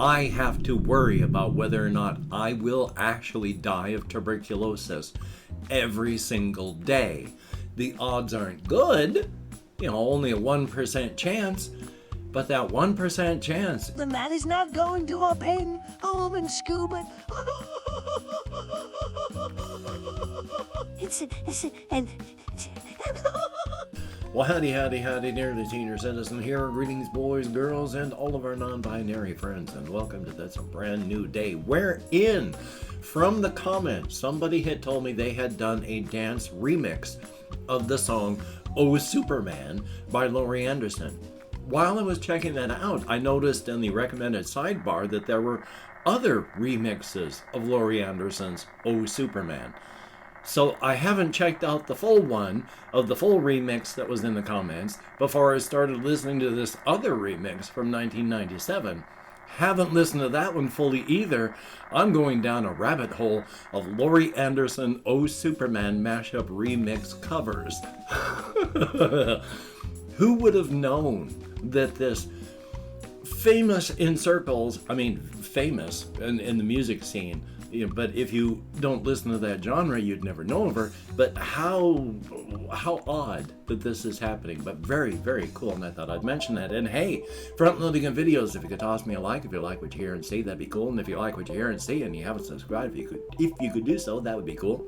I have to worry about whether or not I will actually die of tuberculosis every single day. The odds aren't good, only a 1% chance, but that 1% chance. The man is not going to a pen, home and scuba. And Well, howdy, nearly senior citizen here. Greetings, boys, girls, and all of our non-binary friends, and welcome to this brand new day. Wherein, from the comments, somebody had told me they had done a dance remix of the song "Oh Superman" by Laurie Anderson. While I was checking that out, I noticed in the recommended sidebar that there were other remixes of Laurie Anderson's "Oh Superman." So I haven't checked out the full one of the full remix that was in the comments before I started listening to this other remix from 1997. Haven't listened to that one fully either. I'm going down a rabbit hole of Laurie Anderson "Oh Superman" mashup remix covers. Who would have known that this famous in circles, famous in the music scene, but if you don't listen to that genre, you'd never know of her. But how odd that this is happening, but very, very cool. And I thought I'd mention that. And hey, front loading of videos, if you could toss me a like, if you like what you hear and see, that'd be cool. And if you like what you hear and see and you haven't subscribed, if you could do so, that would be cool.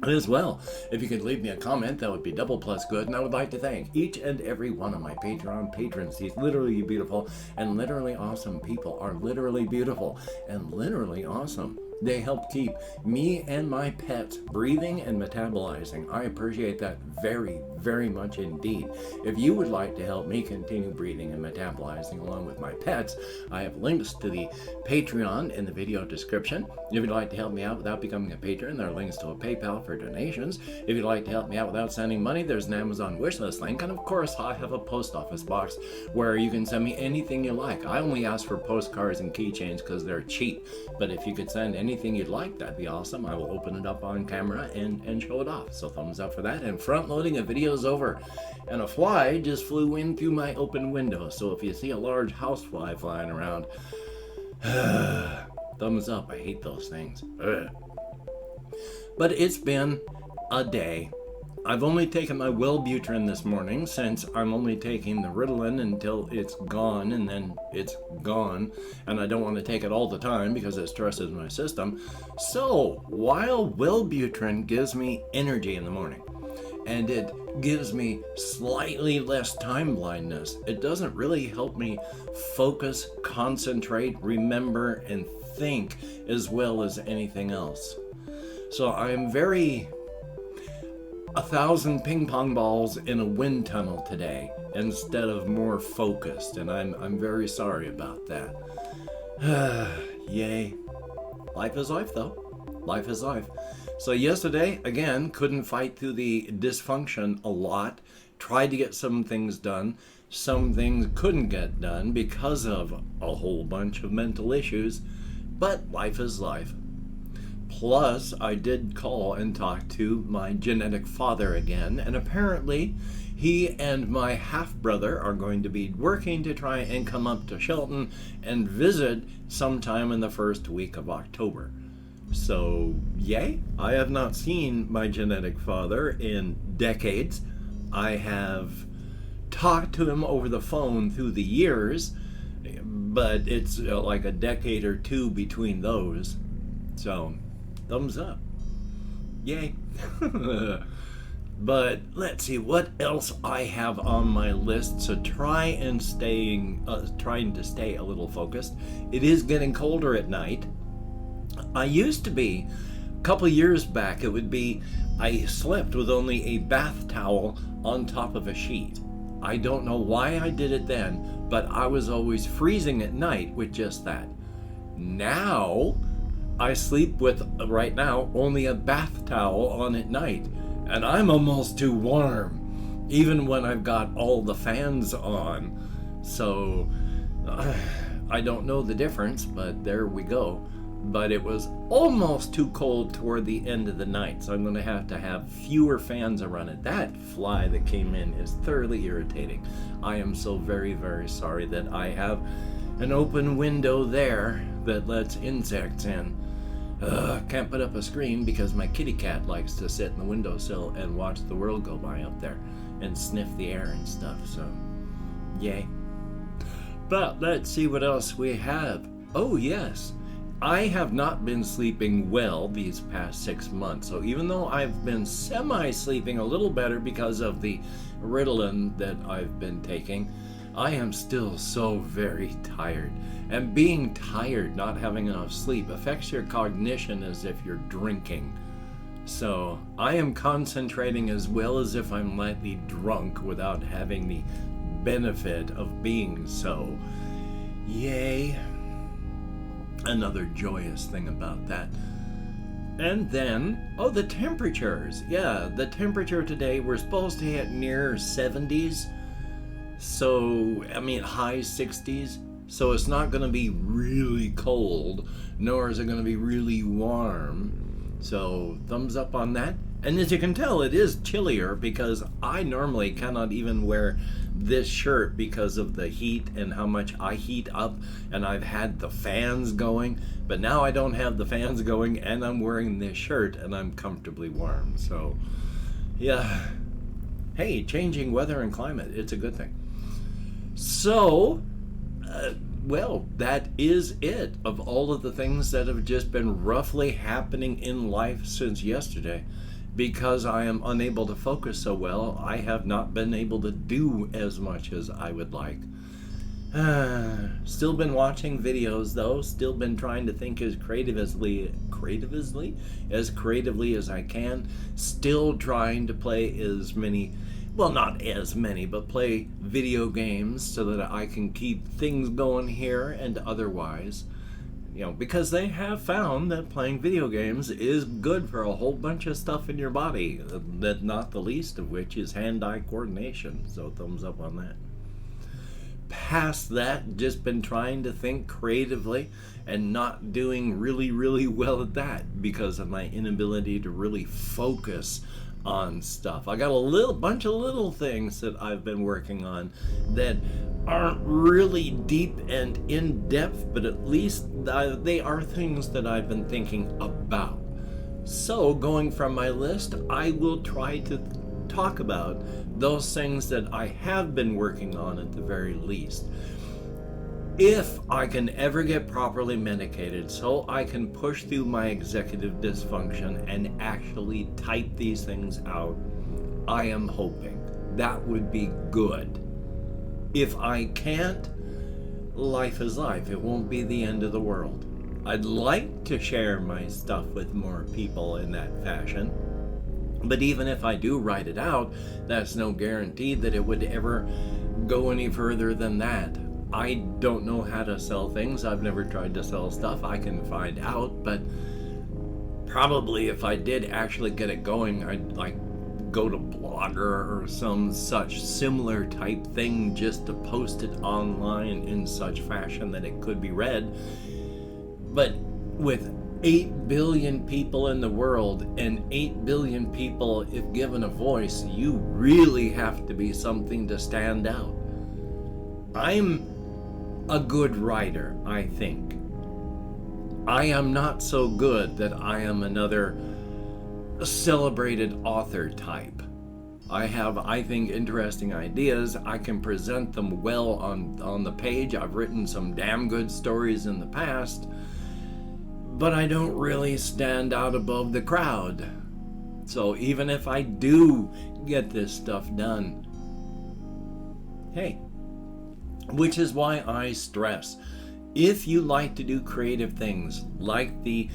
And as well, if you could leave me a comment, that would be double plus good. And I would like to thank each and every one of my Patreon patrons. These literally beautiful and literally awesome people are literally beautiful and literally awesome. They help keep me and my pets breathing and metabolizing. I appreciate that very, very much indeed. If you would like to help me continue breathing and metabolizing along with my pets, I have links to the Patreon in the video description. If you'd like to help me out without becoming a patron, there are links to a PayPal for donations. If you'd like to help me out without sending money, there's an Amazon wishlist link. And of course, I have a post office box where you can send me anything you like. I only ask for postcards and keychains because they're cheap. But if you could send anything you'd like, that'd be awesome. I will open it up on camera and show it off. So thumbs up for that. And front loading of videos over. And a fly just flew in through my open window. So if you see a large housefly flying around, thumbs up. I hate those things. But it's been a day. I've only taken my Worldbuilding this morning, since I'm only taking the Ritalin until it's gone, and then it's gone, and I don't want to take it all the time because it stresses my system. So while Worldbuilding gives me energy in the morning, and it gives me slightly less time blindness, it doesn't really help me focus, concentrate, remember, and think as well as anything else. So I'm very 1,000 ping pong balls in a wind tunnel today instead of more focused, and I'm very sorry about that. Yay. Life is life, though. Life is life. So yesterday, again, couldn't fight through the dysfunction a lot. Tried to get some things done. Some things couldn't get done because of a whole bunch of mental issues. But life is life. Plus, I did call and talk to my genetic father again, and apparently he and my half-brother are going to be working to try and come up to Shelton and visit sometime in the first week of October. So, yay! I have not seen my genetic father in decades. I have talked to him over the phone through the years, but it's like a decade or two between those. So, thumbs up. Yay. But let's see what else I have on my list. So trying to stay a little focused. It is getting colder at night. I used to be, a couple years back, it would be I slept with only a bath towel on top of a sheet. I don't know why I did it then, but I was always freezing at night with just that. Now I sleep with, right now, only a bath towel on at night, and I'm almost too warm, even when I've got all the fans on. So, I don't know the difference, but there we go. But it was almost too cold toward the end of the night, so I'm going to have fewer fans running. That fly that came in is thoroughly irritating. I am so very, very sorry that I have an open window there that lets insects in. Can't put up a screen because my kitty cat likes to sit in the windowsill and watch the world go by up there and sniff the air and stuff, so yay. But let's see what else we have. Oh yes, I have not been sleeping well these past 6 months, so even though I've been semi-sleeping a little better because of the Ritalin that I've been taking, I am still so very tired. And being tired, not having enough sleep, affects your cognition as if you're drinking. So I am concentrating as well as if I'm lightly drunk without having the benefit of being so. Yay. Another joyous thing about that. And then, the temperatures. Yeah, the temperature today, we're supposed to hit near 70s. So, high 60s. So it's not going to be really cold, nor is it going to be really warm. So thumbs up on that. And as you can tell, it is chillier because I normally cannot even wear this shirt because of the heat and how much I heat up, and I've had the fans going, but now I don't have the fans going and I'm wearing this shirt and I'm comfortably warm. So yeah, hey, changing weather and climate, it's a good thing. So well, that is it of all of the things that have just been roughly happening in life since yesterday. Because I am unable to focus so well, I have not been able to do as much as I would like. Still been watching videos though, still been trying to think as creatively as I can, still trying to play as many, well, not as many, but play video games so that I can keep things going here and otherwise. Because they have found that playing video games is good for a whole bunch of stuff in your body, that not the least of which is hand-eye coordination, so thumbs up on that. Past that, just been trying to think creatively and not doing really, really well at that because of my inability to really focus on stuff. I got a bunch of little things that I've been working on that aren't really deep and in-depth, but at least they are things that I've been thinking about. So going from my list, I will try to talk about those things that I have been working on at the very least. If I can ever get properly medicated so I can push through my executive dysfunction and actually type these things out, I am hoping that would be good. If I can't, life is life. It won't be the end of the world. I'd like to share my stuff with more people in that fashion, but even if I do write it out, that's no guarantee that it would ever go any further than that. I don't know how to sell things. I've never tried to sell stuff. I can find out, but probably if I did actually get it going, I'd go to Blogger or some such similar type thing just to post it online in such fashion that it could be read. But with 8 billion people in the world and 8 billion people, if given a voice, you really have to be something to stand out. I'm a good writer, I think. I am not so good that I am another celebrated author type. I have, I think, interesting ideas. I can present them well on the page. I've written some damn good stories in the past, but I don't really stand out above the crowd. So even if I do get this stuff done, hey, which is why I stress, if you like to do creative things like the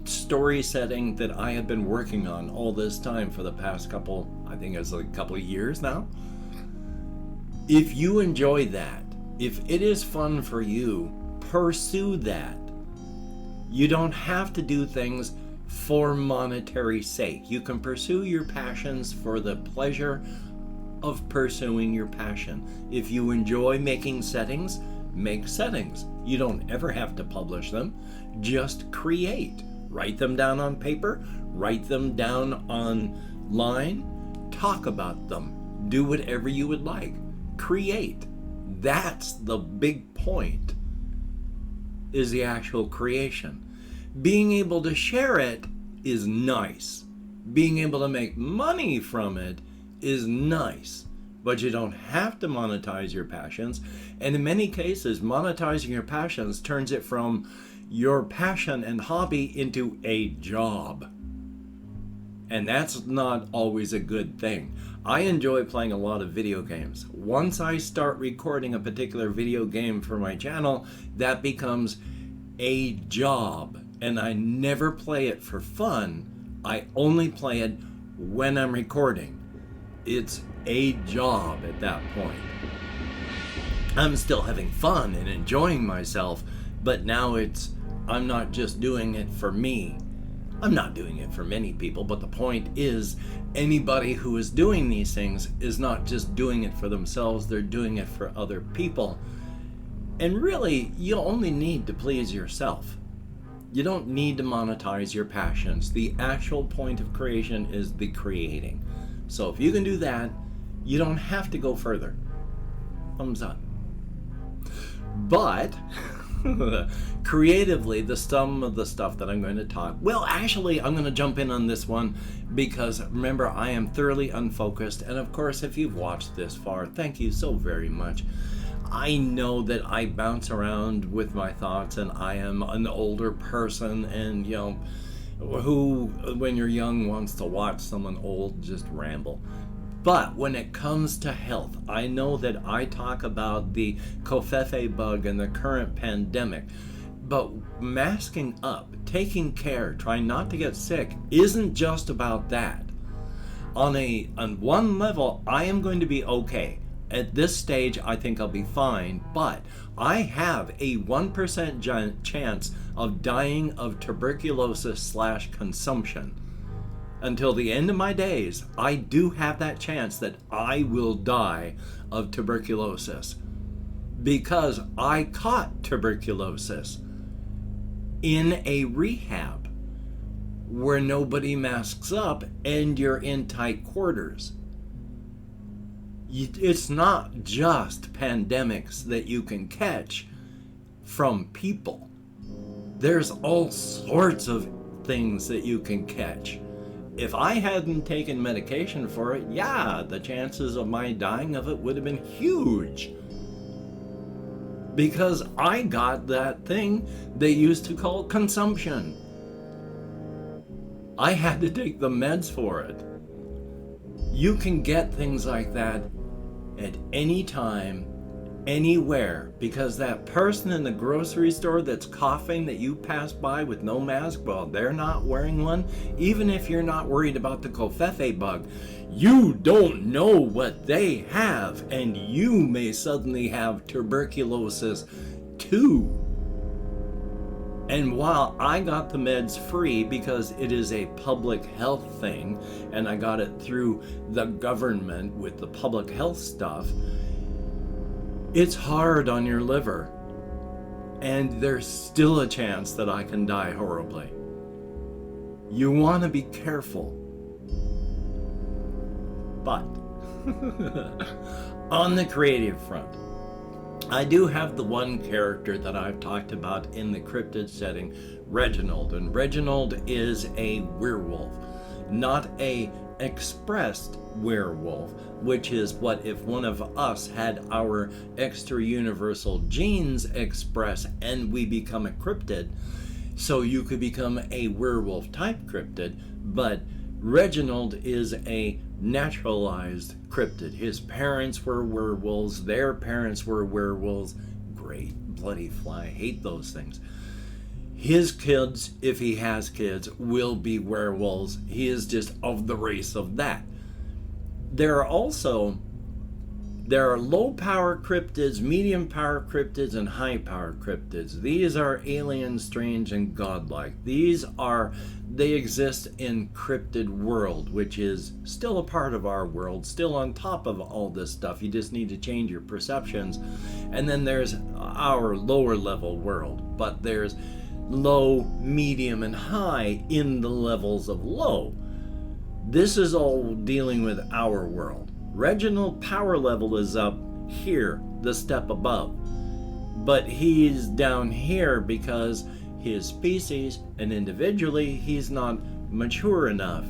story setting that I have been working on all this time for the past couple of years now, if you enjoy that, if it is fun for you, pursue that. You don't have to do things for monetary sake. You can pursue your passions for the pleasure of pursuing your passion. If you enjoy making settings, make settings. You don't ever have to publish them. Just create. Write them down on paper, write them down online, talk about them, do whatever you would like. Create. That's the big point. is the actual creation. Being able to share it is nice. Being able to make money from it is nice. But you don't have to monetize your passions. And in many cases, monetizing your passions turns it from your passion and hobby into a job. And that's not always a good thing. I enjoy playing a lot of video games. Once I start recording a particular video game for my channel, that becomes a job. And I never play it for fun. I only play it when I'm recording. It's a job at that point. I'm still having fun and enjoying myself, but now I'm not just doing it for me. I'm not doing it for many people, but the point is, anybody who is doing these things is not just doing it for themselves, they're doing it for other people. And really, you only need to please yourself. You don't need to monetize your passions. The actual point of creation is the creating. So if you can do that, you don't have to go further. Thumbs up. But creatively, some of the stuff that I'm going to talk, well, actually, I'm going to jump in on this one because remember, I am thoroughly unfocused. And of course, if you've watched this far, thank you so very much. I know that I bounce around with my thoughts and I am an older person, and who, when you're young, wants to watch someone old just ramble. But when it comes to health, I know that I talk about the covfefe bug and the current pandemic, but masking up, taking care, trying not to get sick isn't just about that. On one level, I am going to be okay. At this stage, I think I'll be fine, but I have a 1% chance of dying of tuberculosis/consumption. Until the end of my days, I do have that chance that I will die of tuberculosis because I caught tuberculosis in a rehab where nobody masks up and you're in tight quarters. It's not just pandemics that you can catch from people. There's all sorts of things that you can catch. If I hadn't taken medication for it, the chances of my dying of it would have been huge. Because I got that thing they used to call consumption. I had to take the meds for it. You can get things like that at any time, anywhere, because that person in the grocery store that's coughing that you pass by with no mask while they're not wearing one, even if you're not worried about the covfefe bug, you don't know what they have, and you may suddenly have tuberculosis too. And while I got the meds free because it is a public health thing, and I got it through the government with the public health stuff, it's hard on your liver. And there's still a chance that I can die horribly. You want to be careful. But on the creative front, I do have the one character that I've talked about in the Cryptid setting, Reginald. And Reginald is a werewolf, not a expressed werewolf, which is what if one of us had our extra universal genes express and we become a cryptid. So you could become a werewolf type cryptid, but Reginald is a naturalized cryptid. His parents were werewolves, their parents were werewolves. Great bloody fly, I hate those things. His kids, if he has kids, will be werewolves. He is just of the race of that. There are low power cryptids, medium power cryptids, and high power cryptids. These are alien, strange, and godlike. They exist in Cryptid world, which is still a part of our world, still on top of all this stuff. You just need to change your perceptions. And then there's our lower level world, but there's low, medium, and high in the levels of low. This is all dealing with our world. Reginald power level is up here, the step above. But he's down here because his species and individually he's not mature enough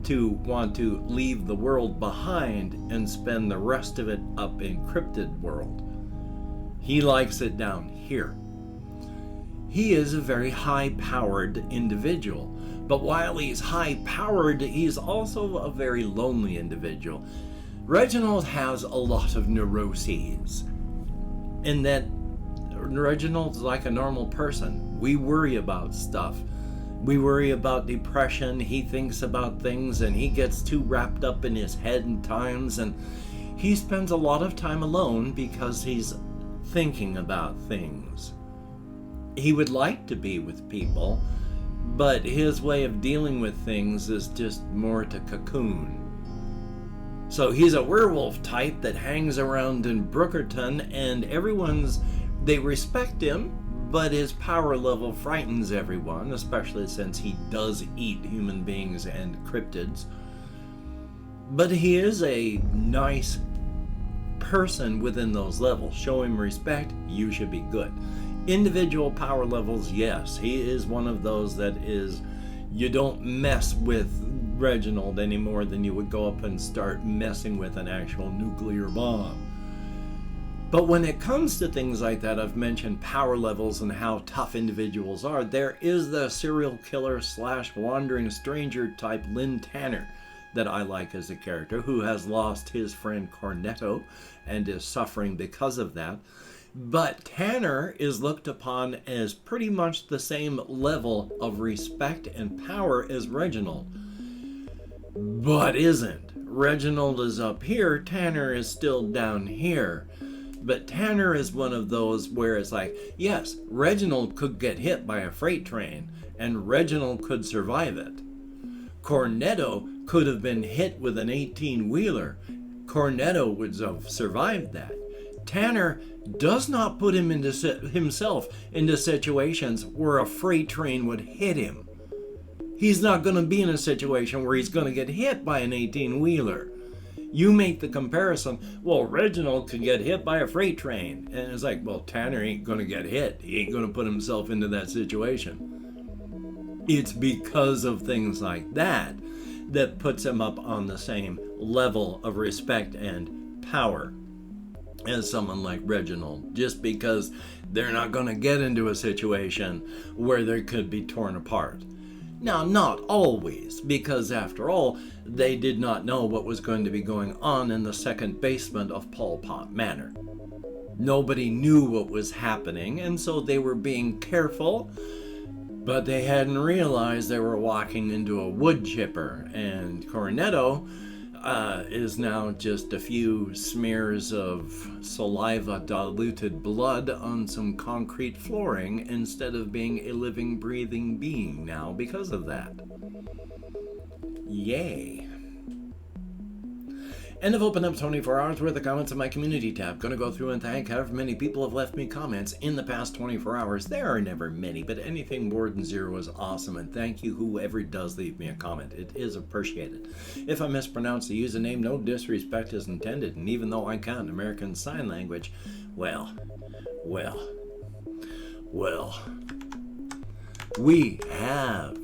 to want to leave the world behind and spend the rest of it up in Cryptid world. He likes it down here. He is a very high-powered individual, but while he's high-powered, he's also a very lonely individual. Reginald has a lot of neuroses, in that Reginald's like a normal person. We worry about stuff. We worry about depression. He thinks about things and he gets too wrapped up in his head in times, and he spends a lot of time alone because he's thinking about things. He would like to be with people, but his way of dealing with things is just more to cocoon. So he's a werewolf type that hangs around in Brookerton, and they respect him, but his power level frightens everyone, especially since he does eat human beings and cryptids. But he is a nice person within those levels. Show him respect, you should be good. Individual power levels, yes, he is one of those that is, you don't mess with Reginald any more than you would go up and start messing with an actual nuclear bomb. But when it comes to things like that, I've mentioned power levels and how tough individuals are. There is the serial killer / wandering stranger type Lynn Tanner that I like as a character, who has lost his friend Cornetto and is suffering because of that. But Tanner is looked upon as pretty much the same level of respect and power as Reginald. But isn't. Reginald is up here, Tanner is still down here. But Tanner is one of those where it's like, yes, Reginald could get hit by a freight train, and Reginald could survive it. Cornetto could have been hit with an 18-wheeler. Cornetto would have survived that. Tanner does not put himself into situations where a freight train would hit him. He's not going to be in a situation where he's going to get hit by an 18-wheeler. You make the comparison, well, Reginald could get hit by a freight train. And it's like, well, Tanner ain't going to get hit. He ain't going to put himself into that situation. It's because of things like that that puts him up on the same level of respect and power as someone like Reginald, just because they're not going to get into a situation where they could be torn apart. Now, not always, because after all, they did not know what was going to be going on in the second basement of Pol Pot Manor. Nobody knew what was happening, and so they were being careful, but they hadn't realized they were walking into a wood chipper, and Cornetto is now just a few smears of saliva-diluted blood on some concrete flooring instead of being a living, breathing being now because of that. Yay. And I've opened up 24 hours worth of comments in my community tab. Gonna go through and thank however many people have left me comments in the past 24 hours. There are never many, but anything more than 0 is awesome, and thank you whoever does leave me a comment. It is appreciated. If I mispronounce the username, no disrespect is intended, and even though I can't American Sign Language, well, we have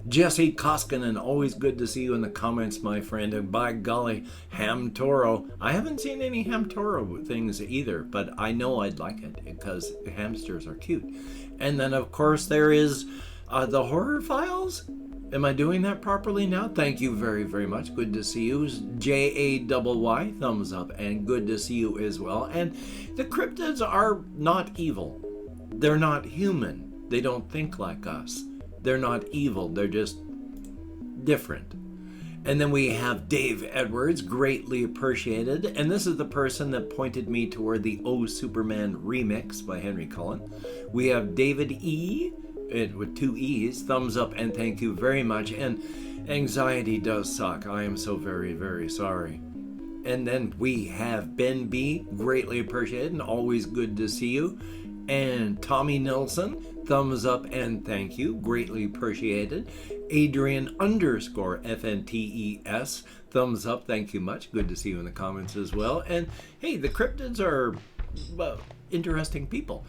Jesse Koskinen, always good to see you in the comments, my friend. And by golly, Ham Toro. I haven't seen any Ham Toro things either, but I know I'd like it because hamsters are cute. And then, of course, there is the Horror Files. Am I doing that properly now? Thank you very, very much. Good to see you. JAYY, thumbs up, and good to see you as well. And the cryptids are not evil. They're not human. They don't think like us. They're not evil, they're just different. And then we have Dave Edwards, greatly appreciated. And this is the person that pointed me toward the Oh Superman remix by Henry Cullen. We have David E, with 2 E's, thumbs up and thank you very much. And anxiety does suck. I am so very, very sorry. And then we have Ben B, greatly appreciated and always good to see you. And Tommy Nelson, thumbs up and thank you, greatly appreciated. Adrian _FNTES, thumbs up, thank you much, good to see you in the comments as well. And hey, the cryptids are interesting people.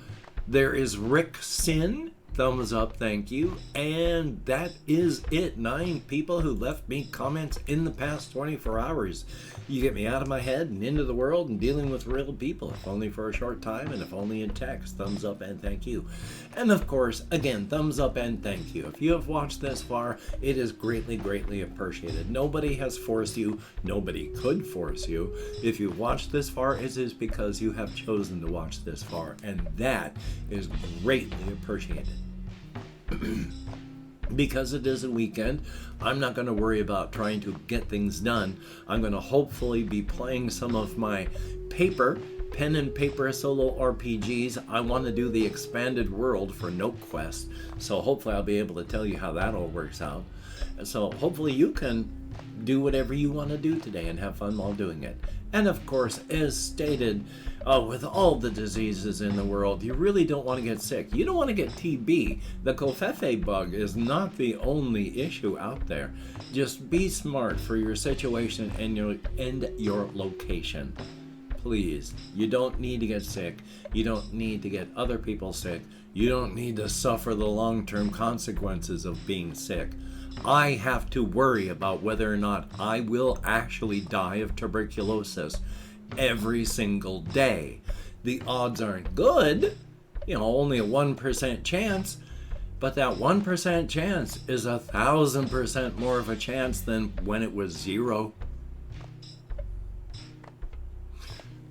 There is Rick Sin. Thumbs up, thank you. And that is it. 9 people who left me comments in the past 24 hours. You get me out of my head and into the world and dealing with real people, if only for a short time and if only in text. Thumbs up and thank you. And of course, again, thumbs up and thank you. If you have watched this far, it is greatly, greatly appreciated. Nobody has forced you. Nobody could force you. If you've watched this far, it is because you have chosen to watch this far. And that is greatly appreciated. Because it is a weekend, I'm not going to worry about trying to get things done. I'm going to hopefully be playing some of my pen and paper solo RPGs. I want to do the expanded world for NoteQuest, so hopefully I'll be able to tell you how that all works out. So hopefully you can do whatever you want to do today and have fun while doing it. And of course, as stated, with all the diseases in the world, you really don't want to get sick. You don't want to get TB. The covfefe bug is not the only issue out there. Just be smart for your situation and your location. Please, you don't need to get sick. You don't need to get other people sick. You don't need to suffer the long-term consequences of being sick. I have to worry about whether or not I will actually die of tuberculosis every single day. The odds aren't good, only a 1% chance, but that 1% chance is 1,000% more of a chance than when it was 0.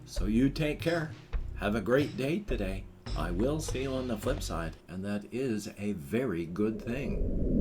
So you take care. Have a great day today. I will see you on the flip side, and that is a very good thing.